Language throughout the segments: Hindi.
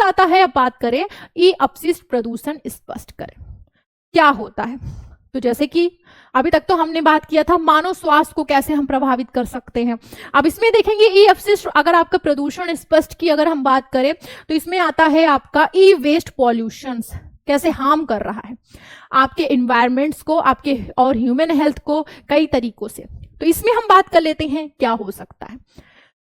आता है, अब बात करें ई अपशिष्ट प्रदूषण स्पष्ट करें क्या होता है। तो जैसे कि अभी तक तो हमने बात किया था मानव स्वास्थ्य को कैसे हम प्रभावित कर सकते हैं। अब इसमें देखेंगे ई अपशिष्ट, अगर आपका प्रदूषण स्पष्ट की अगर हम बात करें तो इसमें आता है आपका ई वेस्ट पॉल्यूशंस कैसे हार्म कर रहा है आपके इन्वायरमेंट्स को, आपके और ह्यूमन हेल्थ को कई तरीकों से। तो इसमें हम बात कर लेते हैं क्या हो सकता है।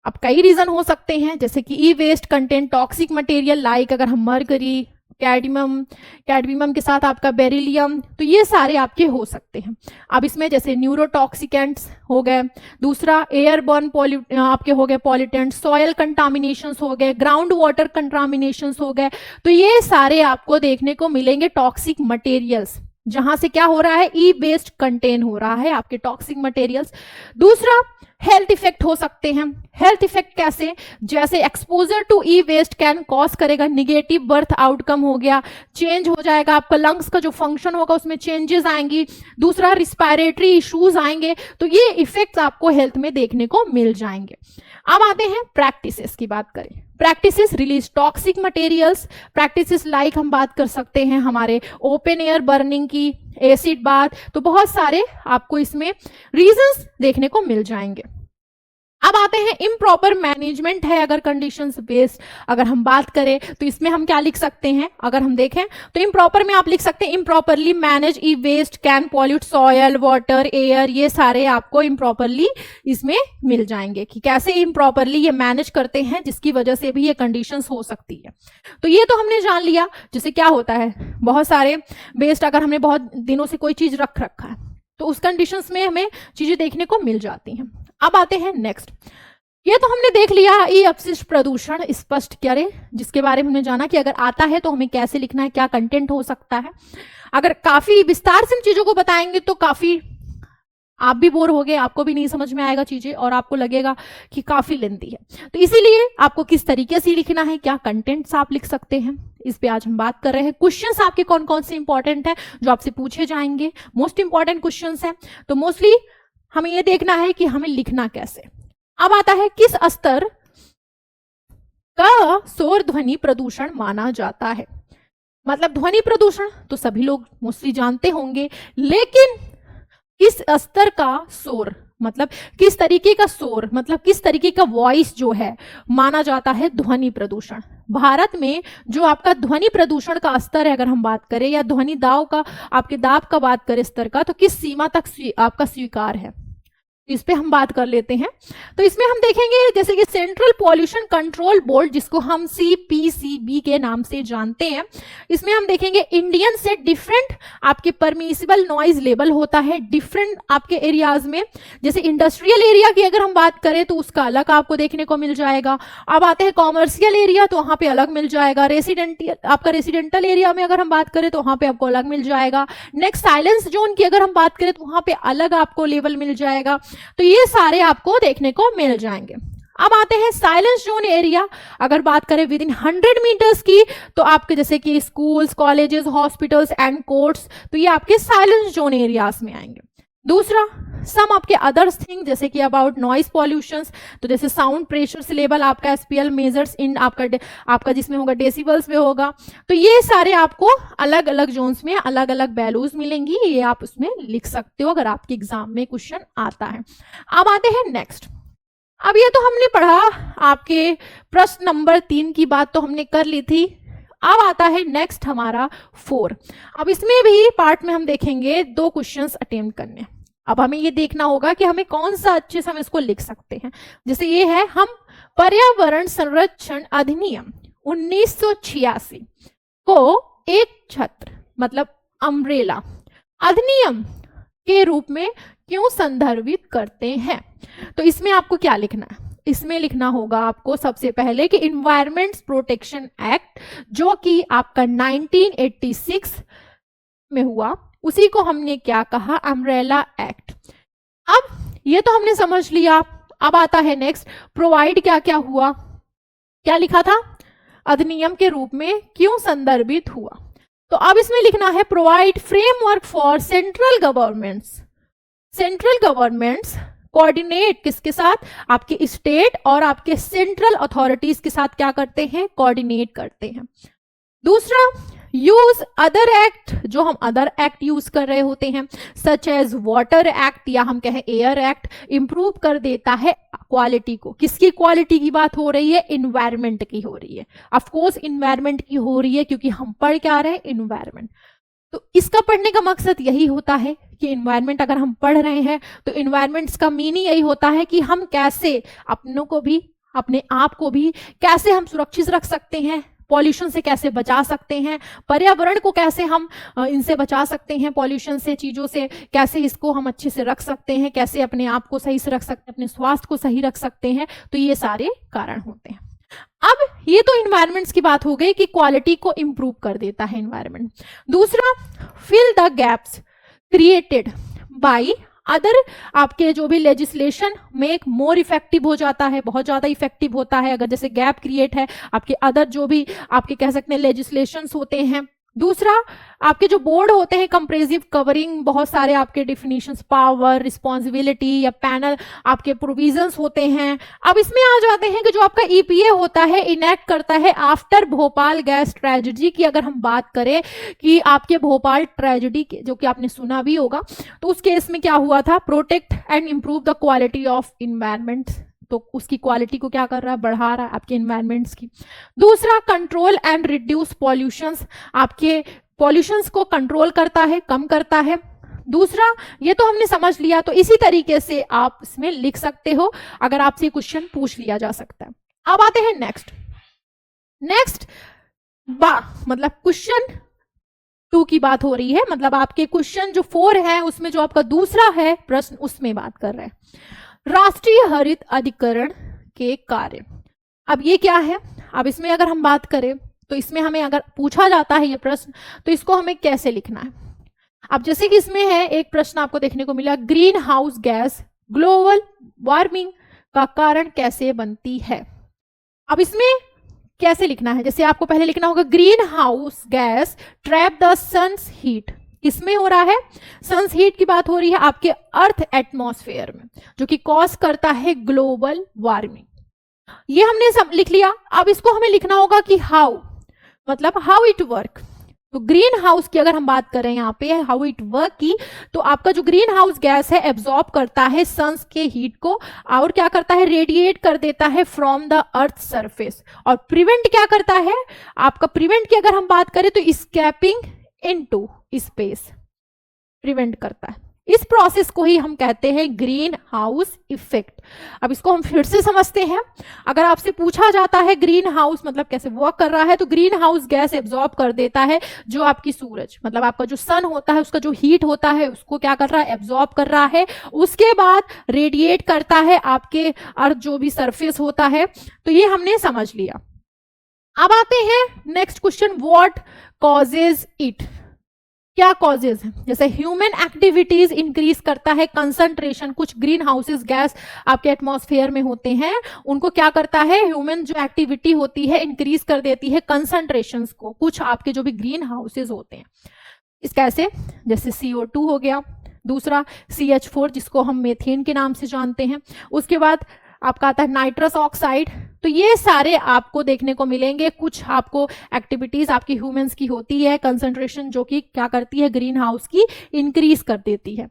अब कई रीजन हो सकते हैं, जैसे कि e waste content toxic material like अगर हम मरकरी, कैडमियम के साथ आपका बेरिलियम, तो ये सारे आपके हो सकते हैं। अब इसमें जैसे न्यूरोटॉक्सिकेंट्स हो गए, दूसरा एयरबॉर्न आपके हो गए पॉल्यूटेंट, सॉयल कंटामिनेशंस हो गए, ग्राउंड वाटर कंटामिनेशंस हो गए, तो ये सारे आपको देखने को मिलेंगे टॉक्सिक मटेरियल्स, जहां से क्या हो रहा है ई वेस्ट कंटेन हो रहा है आपके टॉक्सिक मटेरियल्स। दूसरा हेल्थ इफेक्ट हो सकते हैं। हेल्थ इफेक्ट कैसे, जैसे exposure to e waste can cause करेगा निगेटिव बर्थ आउटकम हो गया, चेंज हो जाएगा आपका लंग्स का जो फंक्शन होगा उसमें चेंजेस आएंगी। दूसरा रिस्पायरेटरी इश्यूज आएंगे, तो ये इफेक्ट्स आपको हेल्थ में देखने को मिल जाएंगे। अब आते हैं प्रैक्टिसेस की बात करें। Practices release toxic materials, practices like हम बात कर सकते हैं हमारे ओपन एयर बर्निंग की, एसिड बाथ, तो बहुत सारे आपको इसमें रीजंस देखने को मिल जाएंगे। अब आते हैं इम्प्रॉपर मैनेजमेंट है अगर कंडीशंस बेस्ड अगर हम बात करें तो इसमें हम क्या लिख सकते हैं, अगर हम देखें तो इम्प्रॉपर में आप लिख सकते हैं improperly manage e waste can pollute soil water air, ये सारे आपको इम्प्रॉपरली इसमें मिल जाएंगे कि कैसे इम्प्रॉपरली ये मैनेज करते हैं जिसकी वजह से भी ये कंडीशंस हो सकती है। तो ये तो हमने जान लिया, जैसे क्या होता है बहुत सारे वेस्ट अगर हमने बहुत दिनों से कोई चीज रखा है तो उस कंडीशंस में हमें चीजें देखने को मिल जाती हैं। अब आते हैं नेक्स्ट, ये तो हमने देख लिया ई अपशिष्ट प्रदूषण स्पष्ट करे, जिसके बारे में हमने जाना कि अगर आता है तो हमें कैसे लिखना है, क्या कंटेंट हो सकता है। अगर काफी विस्तार से हम चीजों को बताएंगे तो काफी आप भी बोर हो गए, आपको भी नहीं समझ में आएगा चीजें और आपको लगेगा कि काफी लेंथी है। तो इसीलिए आपको किस तरीके से लिखना है, क्या कंटेंट्स आप लिख सकते हैं, इस पे आज हम बात कर रहे हैं। क्वेश्चंस आपके कौन कौन से इंपॉर्टेंट है जो आपसे पूछे जाएंगे, मोस्ट इंपॉर्टेंट क्वेश्चंस हैं, तो मोस्टली हमें ये देखना है कि हमें लिखना कैसे। अब आता है किस स्तर का शोर ध्वनि प्रदूषण माना जाता है। मतलब ध्वनि प्रदूषण तो सभी लोग मोस्टली जानते होंगे, लेकिन किस स्तर का शोर, मतलब किस तरीके का शोर, मतलब किस तरीके का वॉइस जो है माना जाता है ध्वनि प्रदूषण। भारत में जो आपका ध्वनि प्रदूषण का स्तर है अगर हम बात करें, या ध्वनि दाब का, आपके दाब का बात करें स्तर का, तो किस सीमा तक आपका स्वीकार है, इस पे हम बात कर लेते हैं। तो इसमें हम देखेंगे जैसे कि सेंट्रल पॉल्यूशन कंट्रोल बोर्ड, जिसको हम CPCB के नाम से जानते हैं, इसमें हम देखेंगे इंडियन से डिफरेंट आपके परमिसिबल नॉइज लेवल होता है डिफरेंट आपके एरियाज में। जैसे इंडस्ट्रियल एरिया की अगर हम बात करें तो उसका अलग आपको देखने को मिल जाएगा। अब आते हैं कॉमर्शियल एरिया, तो वहां पे अलग मिल जाएगा। आपका रेसिडेंटल एरिया में अगर हम बात करें तो वहां पे आपको अलग मिल जाएगा। नेक्स्ट साइलेंस जोन की अगर हम बात करें तो वहां पे अलग आपको लेवल मिल जाएगा। तो ये सारे आपको देखने को मिल जाएंगे। अब आते हैं साइलेंस जोन एरिया, अगर बात करें विद इन 100 मीटर्स की, तो आपके जैसे कि schools, colleges, hospitals and courts, तो ये आपके साइलेंस जोन एरियाज में आएंगे। दूसरा सम आपके अदर्स थिंग जैसे कि अबाउट नॉइज पॉल्यूशंस, तो जैसे साउंड प्रेशर लेवल आपका SPL मेजर्स इन आपका जिसमें होगा डेसिबल्स में होगा। तो ये सारे आपको अलग अलग जोन्स में अलग अलग वैल्यूज मिलेंगी, ये आप उसमें लिख सकते हो अगर आपके एग्जाम में क्वेश्चन आता है। अब आते हैं नेक्स्ट। अब ये तो हमने पढ़ा आपके प्रश्न नंबर 3 की बात तो हमने कर ली थी। अब आता है नेक्स्ट हमारा 4। अब इसमें भी पार्ट में हम देखेंगे 2 क्वेश्चंस अटेम्प्ट करने। अब हमें ये देखना होगा कि हमें कौन सा अच्छे से हम इसको लिख सकते हैं। जैसे ये है, हम पर्यावरण संरक्षण अधिनियम 1986 को एक छत्र मतलब अम्ब्रेला अधिनियम के रूप में क्यों संदर्भित करते हैं। तो इसमें आपको क्या लिखना है, इसमें लिखना होगा आपको सबसे पहले कि इन्वायरमेंट प्रोटेक्शन एक्ट जो कि आपका 1986 में हुआ, उसी को हमने क्या कहा, अम्ब्रेला एक्ट। अब ये तो हमने समझ लिया। अब आता है नेक्स्ट, प्रोवाइड क्या क्या हुआ, क्या लिखा था, अधिनियम के रूप में क्यों संदर्भित हुआ। तो अब इसमें लिखना है provide framework for central governments coordinate किसके साथ, आपके स्टेट और आपके सेंट्रल अथॉरिटीज के साथ क्या करते हैं, कोऑर्डिनेट करते हैं। दूसरा, यूज अदर एक्ट, जो हम अदर एक्ट यूज कर रहे होते हैं सच एज वाटर एक्ट या हम कहें एयर एक्ट, इंप्रूव कर देता है क्वालिटी को। किसकी क्वालिटी की बात हो रही है, इन्वायरमेंट की हो रही है। ऑफ कोर्स इन्वायरमेंट की हो रही है क्योंकि हम पढ़ क्या रहे हैं, इन्वायरमेंट। तो इसका पढ़ने का मकसद यही होता है कि इन्वायरमेंट अगर हम पढ़ रहे हैं तो इन्वायरमेंट्स का मीनिंग यही होता है कि हम कैसे अपनों को भी, अपने आप को भी कैसे हम सुरक्षित रख सकते हैं, पॉल्यूशन से कैसे बचा सकते हैं, पर्यावरण को कैसे हम इनसे बचा सकते हैं, पॉल्यूशन से, चीज़ों से कैसे इसको हम अच्छे से रख सकते हैं, कैसे अपने आप को सही से रख सकते हैं, अपने स्वास्थ्य को सही रख सकते हैं। तो ये सारे कारण होते हैं। अब ये तो इन्वायरमेंट्स की बात हो गई कि क्वालिटी को इंप्रूव कर देता है इन्वायरमेंट। दूसरा, fill the gaps created by other, आपके जो भी लेजिस्लेशन मेक मोर इफेक्टिव हो जाता है, बहुत ज्यादा इफेक्टिव होता है अगर जैसे गैप क्रिएट है आपके अदर जो भी आपके कह सकते हैं लेजिस्लेशंस होते हैं। दूसरा, आपके जो बोर्ड होते हैं कंप्रेसिव कवरिंग बहुत सारे आपके डिफिनीशंस, पावर, रिस्पॉन्सिबिलिटी या पैनल आपके प्रोविजंस होते हैं। अब इसमें आ जाते हैं कि जो आपका ईपीए होता है इनेक्ट करता है आफ्टर भोपाल गैस ट्रेजेडी की। अगर हम बात करें कि आपके भोपाल ट्रेजेडी जो कि आपने सुना भी होगा, तो उस केस में क्या हुआ था, protect and improve the quality of environment, तो उसकी क्वालिटी को क्या कर रहा है, बढ़ा रहा है आपके इन्वायरमेंट्स की। दूसरा, कंट्रोल एंड रिड्यूस पॉल्यूशंस, आपके पॉल्यूशंस को कंट्रोल करता है, कम करता है। दूसरा, ये तो हमने समझ लिया, तो इसी तरीके से आप इसमें लिख सकते हो अगर आपसे क्वेश्चन पूछ लिया जा सकता है। अब आते हैं नेक्स्ट मतलब क्वेश्चन 2 की बात हो रही है, मतलब आपके क्वेश्चन जो 4 है उसमें जो आपका दूसरा है प्रश्न उसमें बात कर रहे हैं राष्ट्रीय हरित अधिकरण के कार्य। अब ये क्या है, अब इसमें अगर हम बात करें तो इसमें हमें अगर पूछा जाता है ये प्रश्न तो इसको हमें कैसे लिखना है। अब जैसे कि इसमें है एक प्रश्न आपको देखने को मिला, green house gas global warming का कारण कैसे बनती है। अब इसमें कैसे लिखना है, जैसे आपको पहले लिखना होगा greenhouse gas trap the sun's heat, किसमें हो रहा है, सन्स हीट की बात हो रही है आपके अर्थ एटमॉस्फेयर में, जो कि कॉज करता है ग्लोबल वार्मिंग। ये हमने सब लिख लिया। अब इसको हमें लिखना होगा कि हाउ, मतलब हाउ इट वर्क। तो ग्रीन हाउस की अगर हम बात करें यहाँ पे हाउ इट वर्क की, तो आपका जो ग्रीन हाउस गैस है एब्जॉर्ब करता है सन्स के हीट को और क्या करता है, रेडिएट कर देता है फ्रॉम द अर्थ सरफेस, और प्रिवेंट क्या करता है, आपका प्रिवेंट की अगर हम बात करें तो स्केपिंग इनटू स्पेस प्रिवेंट करता है। इस प्रोसेस को ही हम कहते हैं ग्रीन हाउस इफेक्ट। अब इसको हम फिर से समझते हैं। अगर आपसे पूछा जाता है ग्रीन हाउस मतलब कैसे वर्क कर रहा है, तो ग्रीन हाउस गैस एब्जॉर्ब कर देता है जो आपकी सूरज मतलब आपका जो सन होता है उसका जो हीट होता है उसको क्या कर रहा है, एब्जॉर्ब कर रहा है, उसके बाद रेडिएट करता है आपके अर्थ जो भी सरफेस होता है। तो ये हमने समझ लिया। अब आते हैं next question, what causes it, क्या कॉजेज है, जैसे ह्यूमन एक्टिविटीज इंक्रीज करता है कंसंट्रेशन, कुछ ग्रीन हाउसेस गैस आपके एटमॉस्फेयर में होते हैं उनको क्या करता है, ह्यूमन जो एक्टिविटी होती है इंक्रीज कर देती है कंसंट्रेशंस को, कुछ आपके जो भी ग्रीन हाउसेस होते हैं। इस कैसे, जैसे CO2 हो गया, दूसरा CH4 जिसको हम मेथेन के नाम से जानते हैं, उसके बाद आपका आता है नाइट्रस ऑक्साइड। तो ये सारे आपको देखने को मिलेंगे, कुछ आपको एक्टिविटीज आपकी ह्यूमंस की होती है, कंसंट्रेशन जो कि क्या करती है ग्रीन हाउस की इंक्रीज कर देती है।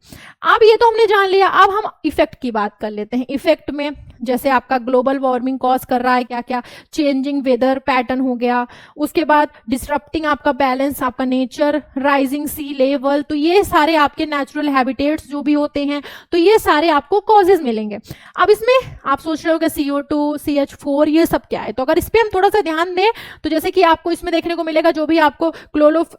अब ये तो हमने जान लिया, अब हम इफेक्ट की बात कर लेते हैं। इफेक्ट में जैसे आपका ग्लोबल वार्मिंग कॉज कर रहा है क्या क्या, चेंजिंग वेदर पैटर्न हो गया, उसके बाद डिसरप्टिंग आपका बैलेंस, आपका नेचर, राइजिंग सी लेवल, तो ये सारे आपके नेचुरल हैबिटेट्स जो भी होते हैं तो ये सारे आपको कॉजेज मिलेंगे। अब इसमें आप सोच रहे हो कि CO2 CH4 ये सब क्या है, तो अगर इस पे हम थोड़ा सा ध्यान दें तो जैसे कि आपको इसमें देखने को मिलेगा जो भी आपको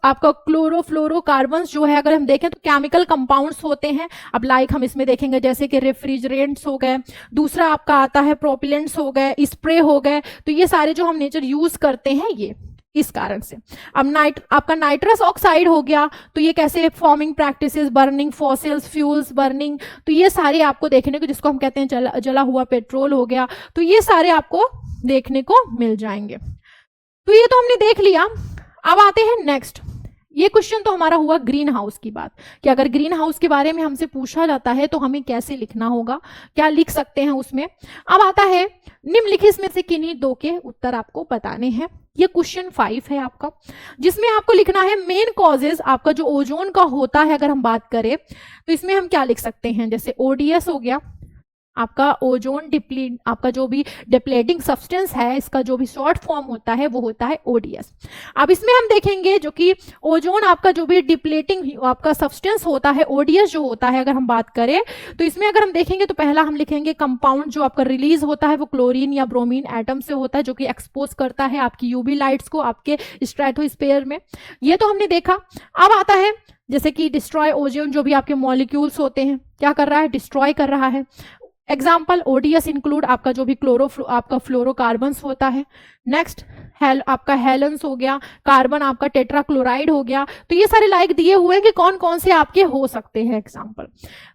आपका क्लोरोफ्लोरोकार्बन्स जो है अगर हम देखें तो केमिकल कंपाउंड्स होते हैं। अब लाइक हम इसमें देखेंगे जैसे कि रेफ्रिजरेंट्स हो गए, दूसरा आपका आता है प्रोपिलेंट्स हो गए, स्प्रे हो गए, तो ये सारे जो हम नेचर यूज करते हैं ये इस कारण से। अब आपका नाइट्रस ऑक्साइड हो गया, तो ये कैसे forming practices, burning fossils fuels burning, तो ये सारे आपको देखने को, जिसको हम कहते हैं जला हुआ पेट्रोल हो गया, तो ये सारे आपको देखने को मिल जाएंगे। तो ये तो हमने देख लिया। अब आते हैं नेक्स्ट, ये क्वेश्चन तो हमारा हुआ ग्रीन हाउस की बात, कि अगर ग्रीन हाउस के बारे में हमसे पूछा जाता है तो हमें कैसे लिखना होगा, क्या लिख सकते हैं उसमें। अब आता है निम्नलिखित में से किन्हीं दो के उत्तर आपको बताने हैं। ये क्वेश्चन 5 है आपका, जिसमें आपको लिखना है मेन कॉजेज आपका जो ओजोन का होता है। अगर हम बात करें तो इसमें हम क्या लिख सकते हैं, जैसे ओडीएस हो गया आपका, ओजोन डिप्लीट, आपका जो भी डिप्लेटिंग सब्सटेंस है इसका जो भी शॉर्ट फॉर्म होता है वो होता है ओडीएस। अब इसमें हम देखेंगे जो कि ओजोन आपका जो भी डिप्लेटिंग आपका सब्सटेंस होता है, ओडीएस जो होता है, अगर हम बात करें तो इसमें अगर हम देखेंगे तो पहला हम लिखेंगे कंपाउंड जो आपका रिलीज होता है वो क्लोरीन या ब्रोमीन एटम से होता है, जो कि एक्सपोज करता है आपकी यूवी लाइट्स को आपके स्ट्रेटोस्फीयर में। ये तो हमने देखा। अब आता है जैसे कि डिस्ट्रॉय ओजोन, जो भी आपके मॉलिक्यूल्स होते हैं क्या कर रहा है, डिस्ट्रॉय कर रहा है। एग्जाम्पल ओडीएस इंक्लूड आपका जो भी आपका फ्लोरोकार्बन्स होता है। नेक्स्ट आपका हेलेंस हो गया, कार्बन आपका टेट्राक्लोराइड हो गया। तो ये सारे लाइक दिए हुए हैं कि कौन कौन से आपके हो सकते हैं एग्जाम्पल।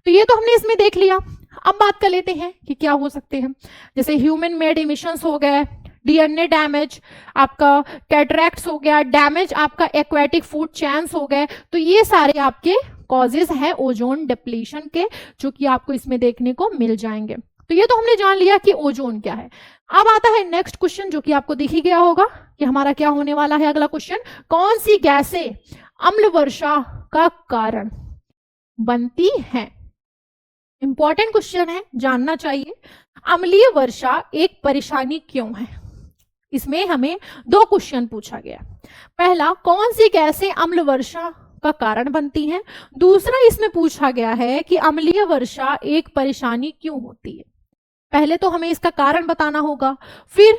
तो ये तो हमने इसमें देख लिया। अब बात कर लेते हैं कि क्या हो सकते हैं, जैसे ह्यूमन मेड इमिशंस हो गए, डीएनए डैमेज, आपका कैटरैक्ट्स हो गया, डैमेज आपका एक्वेटिक फूड चेन्स हो गए। तो ये सारे आपके कॉजेज हैं ओजोन डिप्लीशन के, जो कि आपको इसमें देखने को मिल जाएंगे। तो ये तो हमने जान लिया कि ओजोन क्या है। अब आता है नेक्स्ट क्वेश्चन, जो कि आपको दिख ही गया होगा कि हमारा क्या होने वाला है अगला क्वेश्चन, कौन सी गैसें अम्ल वर्षा का कारण बनती हैं। इंपॉर्टेंट क्वेश्चन है, जानना चाहिए। अम्लीय वर्षा एक परेशानी क्यों है, इसमें हमें 2 क्वेश्चन पूछा गया। पहला, कौन सी गैसें अम्ल वर्षा का कारण बनती हैं। दूसरा इसमें पूछा गया है कि अम्लीय वर्षा एक परेशानी क्यों होती है। पहले तो हमें इसका कारण बताना होगा, फिर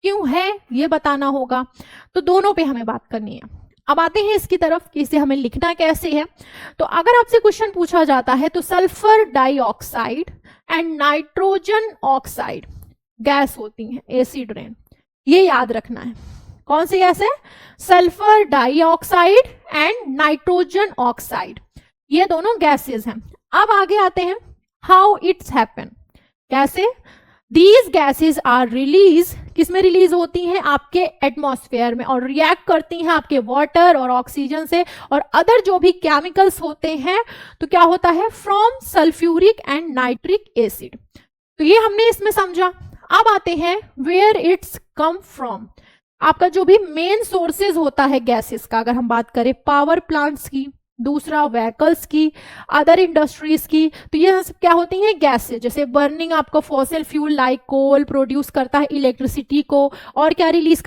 क्यों है ये बताना होगा। तो दोनों पे हमें बात करनी है। अब आते हैं इसकी तरफ कि इसे हमें लिखना कैसे है। तो अगर आपसे क्वेश्चन पूछा जाता है तो sulphur dioxide and nitrogen oxide gas होती हैं एसिड रेन, ये याद रखना है। कौन सी गैस है, sulphur dioxide and nitrogen oxide, ये दोनों गैसेस हैं। अब आगे आते हैं हाउ इट्स हैपन, कैसे। दीज गैसेस आर रिलीज, किसमें रिलीज होती हैं, आपके एटमॉस्फेयर में, और रिएक्ट करती हैं आपके वाटर और ऑक्सीजन से और अदर जो भी केमिकल्स होते हैं। तो क्या होता है, from sulphuric and nitric acid. तो ये हमने इसमें समझा। अब आते हैं वेयर इट्स कम फ्रॉम, आपका जो भी मेन सोर्सेज होता है गैसेस का, अगर हम बात करें पावर प्लांट्स की, दूसरा व्हीकल्स की, अदर इंडस्ट्रीज की, तो ये सब क्या होती हैं गैसेस। जैसे बर्निंग आपका फॉसिल फ्यूल लाइक कोल प्रोड्यूस करता है इलेक्ट्रिसिटी को, और क्या रिलीज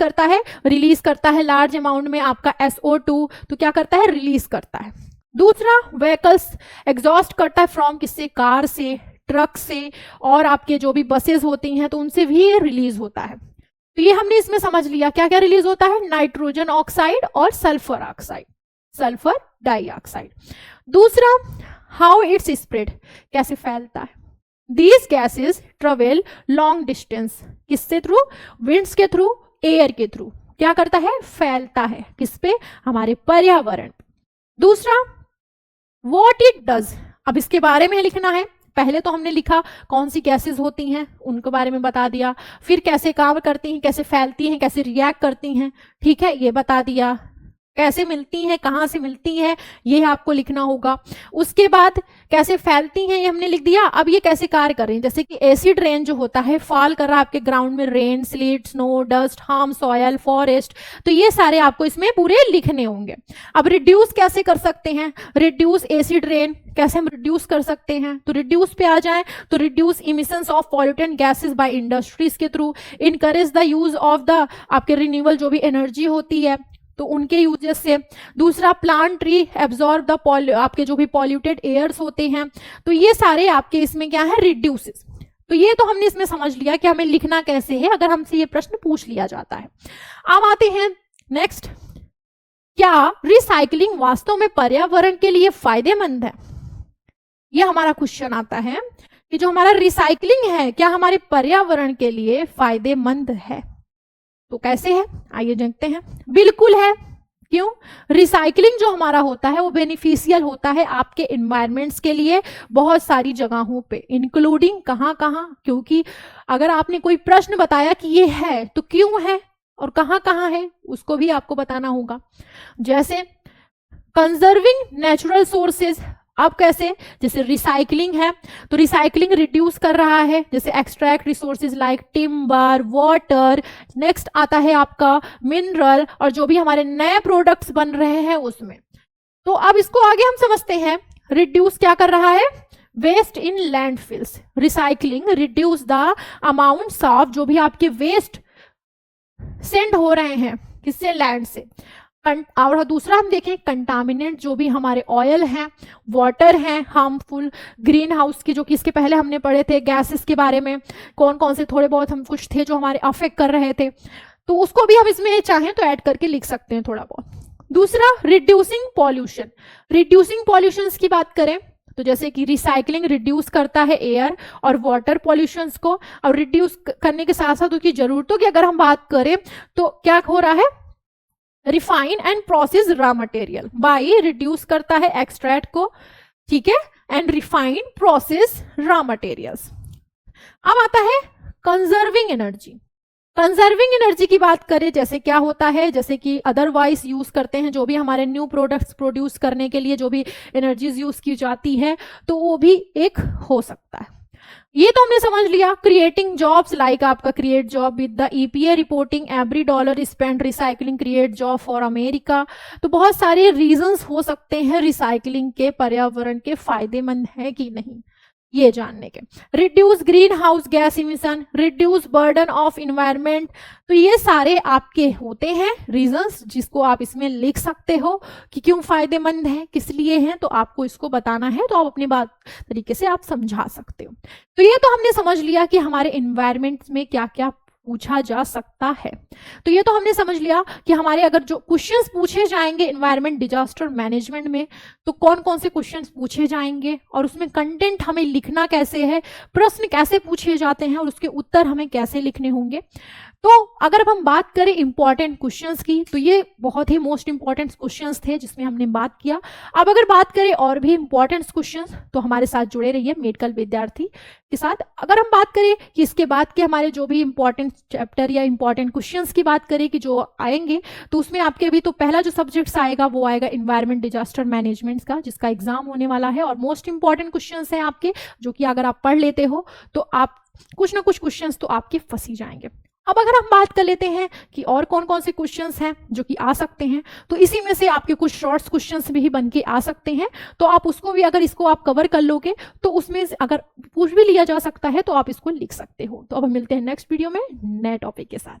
करता है लार्ज अमाउंट में आपका SO2, तो क्या करता है, रिलीज करता है। दूसरा व्हीकल्स एग्जॉस्ट करता है फ्रॉम किससे, कार से, ट्रक से, और आपके जो भी बसेस होती हैं तो उनसे भी ये रिलीज होता है। तो ये हमने इसमें समझ लिया क्या क्या रिलीज होता है, नाइट्रोजन ऑक्साइड और सल्फर ऑक्साइड, सल्फर डाइऑक्साइड। दूसरा हाउ इट्स स्प्रेड, कैसे फैलता है। These gases travel long distance, किससे थ्रू, विंड्स के थ्रू, एयर के थ्रू, क्या करता है, फैलता है, किस पे, हमारे पर्यावरण। दूसरा व्हाट इट डज, अब इसके बारे में लिखना है। पहले तो हमने लिखा कौन सी गैसेस होती हैं उनके बारे में बता दिया, फिर कैसे काम करती हैं, कैसे फैलती हैं, कैसे रिएक्ट करती हैं, ठीक है, ये बता दिया। कैसे मिलती हैं, कहाँ से मिलती हैं, ये आपको लिखना होगा। उसके बाद कैसे फैलती हैं ये हमने लिख दिया। अब ये कैसे कार्य कर रही हैं, जैसे कि एसिड रेन जो होता है फॉल कर रहा है आपके ग्राउंड में, rain, slit, snow, dust, harm soil, forest, तो ये सारे आपको इसमें पूरे लिखने होंगे। अब रिड्यूस कैसे कर सकते हैं, रिड्यूस एसिड रेन कैसे हम रिड्यूस कर सकते हैं, तो रिड्यूस पे आ जाएं तो reduce emissions of pollutant gases by industries के through, encourage the use of the आपके रिन्यूएबल जो भी एनर्जी होती है तो उनके यूजेस से। दूसरा प्लांट ट्री एब्जॉर्ब द आपके जो भी पॉल्यूटेड एयर्स होते हैं, तो ये सारे आपके इसमें क्या है, रिड्यूसेस। तो ये तो हमने इसमें समझ लिया कि हमें लिखना कैसे है अगर हमसे ये प्रश्न पूछ लिया जाता है। अब आते हैं नेक्स्ट, क्या रिसाइकलिंग वास्तव में पर्यावरण के लिए फायदेमंद है। ये हमारा क्वेश्चन आता है कि जो हमारा रिसाइकलिंग है क्या हमारे पर्यावरण के लिए फायदेमंद है। तो कैसे है, आइए देखते हैं। बिल्कुल है। क्यों, रिसाइकलिंग जो हमारा होता है वो बेनिफिशियल होता है आपके इन्वायरमेंट्स के लिए बहुत सारी जगहों पे, इंक्लूडिंग कहाँ कहाँ, क्योंकि अगर आपने कोई प्रश्न बताया कि ये है तो क्यों है, और कहाँ कहाँ है उसको भी आपको बताना होगा। जैसे कंजर्विंग नेचुरल सोर्सेज, अब कैसे, जैसे रिसाइकलिंग है तो रिसाइकलिंग रिड्यूस कर रहा है, जैसे extract resources like timber, water, next आता है आपका मिनरल और जो भी हमारे नए प्रोडक्ट्स बन रहे हैं उसमें। तो अब इसको आगे हम समझते हैं, रिड्यूस क्या कर रहा है, waste in landfills, recycling reduce the amounts of जो भी आपके वेस्ट सेंड हो रहे हैं किससे, लैंड से। और दूसरा हम देखें कंटामिनेंट, जो भी हमारे ऑयल हैं, वाटर हैं, हार्मफुल ग्रीन हाउस की, जो कि इसके पहले हमने पढ़े थे गैसेस के बारे में, कौन कौन से थोड़े बहुत हम कुछ थे जो हमारे अफेक्ट कर रहे थे, तो उसको भी हम इसमें चाहें तो ऐड करके लिख सकते हैं थोड़ा बहुत। दूसरा रिड्यूसिंग पॉल्यूशन, रिड्यूसिंग पॉल्यूशंस की बात करें तो जैसे कि रिसाइकलिंग रिड्यूस करता है एयर और वाटर पॉल्यूशंस को, और रिड्यूस करने के साथ साथ उसकी जरूरतों की अगर हम बात करें तो क्या हो रहा है, refine and process raw material by, reduce करता है एक्सट्रैक्ट को, ठीक है, and refine process raw materials. अब आता है कंजर्विंग एनर्जी, कंजर्विंग एनर्जी की बात करें जैसे क्या होता है, जैसे कि अदरवाइज यूज करते हैं जो भी हमारे न्यू प्रोडक्ट्स प्रोड्यूस करने के लिए जो भी एनर्जीज यूज की जाती है तो वो भी एक हो सकता है। ये तो हमने समझ लिया। क्रिएटिंग जॉब्स लाइक आपका create job with the EPA reporting, every dollar spend recycling create job for America. तो बहुत सारे रीजंस हो सकते हैं रिसाइकलिंग के पर्यावरण के फायदेमंद है कि नहीं ये जानने के। Reduce green house gas emission, reduce burden of environment, तो ये सारे आपके होते हैं रीजंस जिसको आप इसमें लिख सकते हो कि क्यों फायदेमंद है, किस लिए हैं, तो आपको इसको बताना है तो आप अपनी बात तरीके से आप समझा सकते हो। तो ये तो हमने समझ लिया कि हमारे इन्वायरमेंट में क्या क्या पूछा जा सकता है। तो ये तो हमने समझ लिया कि हमारे अगर जो क्वेश्चंस पूछे जाएंगे एनवायरनमेंट डिजास्टर मैनेजमेंट में तो कौन कौन से क्वेश्चंस पूछे जाएंगे और उसमें कंटेंट हमें लिखना कैसे है, प्रश्न कैसे पूछे जाते हैं और उसके उत्तर हमें कैसे लिखने होंगे। तो अगर अब हम बात करें इंपॉर्टेंट क्वेश्चंस की तो ये बहुत ही मोस्ट इंपॉर्टेंट क्वेश्चंस थे जिसमें हमने बात किया। अब अगर बात करें और भी इंपॉर्टेंट क्वेश्चंस तो हमारे साथ जुड़े रहिए मेडिकल विद्यार्थी के साथ। अगर हम बात करें कि इसके बाद के हमारे जो भी इंपॉर्टेंट चैप्टर या इंपॉर्टेंट क्वेश्चंस की बात करें कि जो आएंगे तो उसमें आपके अभी तो पहला जो सब्जेक्ट्स आएगा वो आएगा इन्वायरमेंट डिजास्टर मैनेजमेंट का, जिसका एग्जाम होने वाला है और मोस्ट इंपॉर्टेंट क्वेश्चंस हैं आपके, जो कि अगर आप पढ़ लेते हो तो आप कुछ ना कुछ क्वेश्चंस तो आपके फंस ही जाएंगे। अब अगर हम बात कर लेते हैं कि और कौन कौन से क्वेश्चंस हैं जो कि आ सकते हैं, तो इसी में से आपके कुछ शॉर्ट्स क्वेश्चंस भी बन के आ सकते हैं, तो आप उसको भी अगर इसको आप कवर कर लोगे तो उसमें अगर पूछ भी लिया जा सकता है तो आप इसको लिख सकते हो। तो अब हम मिलते हैं नेक्स्ट वीडियो में नए टॉपिक के साथ।